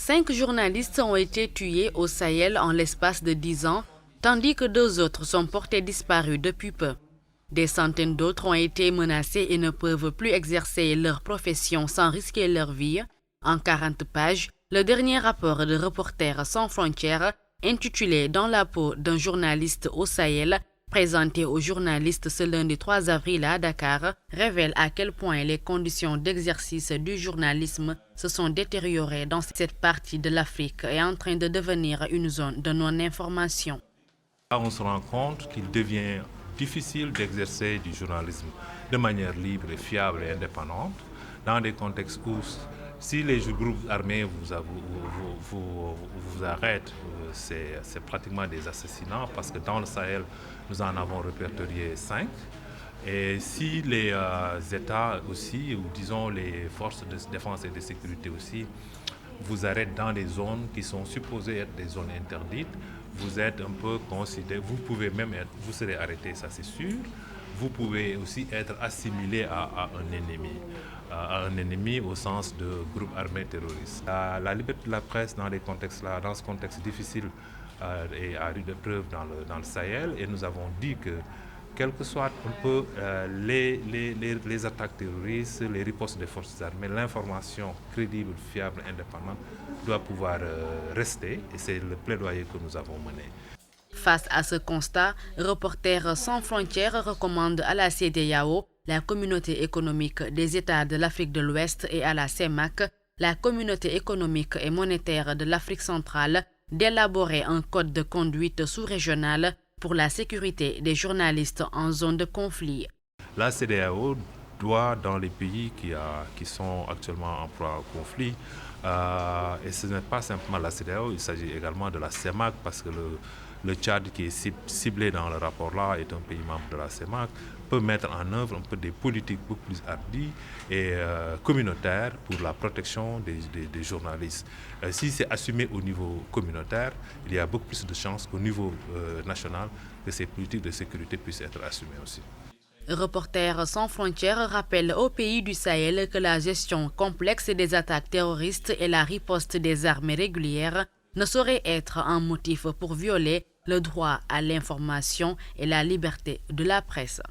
5 journalistes ont été tués au Sahel en l'espace de 10 ans, tandis que 2 autres sont portés disparus depuis peu. Des centaines d'autres ont été menacés et ne peuvent plus exercer leur profession sans risquer leur vie. En 40 pages, le dernier rapport de Reporters sans frontières, intitulé « Dans la peau d'un journaliste au Sahel », présenté aux journalistes ce lundi 3 avril à Dakar, révèle à quel point les conditions d'exercice du journalisme se sont détériorées dans cette partie de l'Afrique et est en train de devenir une zone de non-information. On se rend compte qu'il devient difficile d'exercer du journalisme de manière libre, fiable et indépendante dans des contextes où si les groupes armés vous arrêtent, c'est pratiquement des assassinats parce que dans le Sahel, nous en avons répertorié 5. Et si les États aussi, ou disons les forces de défense et de sécurité aussi, vous arrêtent dans des zones qui sont supposées être des zones interdites, vous êtes un peu considéré, vous pouvez même être, vous serez arrêté, ça c'est sûr. Vous pouvez aussi être assimilé à un ennemi au sens de groupe armé terroriste. La liberté de la presse dans ce contexte difficile est à rude épreuve dans le Sahel, et nous avons dit que quel que soit un peu les attaques terroristes, les ripostes des forces armées, l'information crédible, fiable, indépendante doit pouvoir rester, et c'est le plaidoyer que nous avons mené. Face à ce constat, Reporters sans frontières recommande à la CEDEAO, la Communauté économique des États de l'Afrique de l'Ouest, et à la CEMAC, la Communauté économique et monétaire de l'Afrique centrale, d'élaborer un code de conduite sous-régional pour la sécurité des journalistes en zone de conflit. La CEDEAO doit, dans les pays qui sont actuellement en proie au conflit, et ce n'est pas simplement la CEDEAO, il s'agit également de la CEMAC, parce que le Tchad qui est ciblé dans le rapport-là est un pays membre de la CEMAC, peut mettre en œuvre un peu des politiques beaucoup plus hardies et communautaires pour la protection des journalistes. Si c'est assumé au niveau communautaire, il y a beaucoup plus de chances qu'au niveau national que ces politiques de sécurité puissent être assumées aussi. Reporters sans frontières rappelle aux pays du Sahel que la gestion complexe des attaques terroristes et la riposte des armées régulières ne sauraient être un motif pour violer le droit à l'information et la liberté de la presse.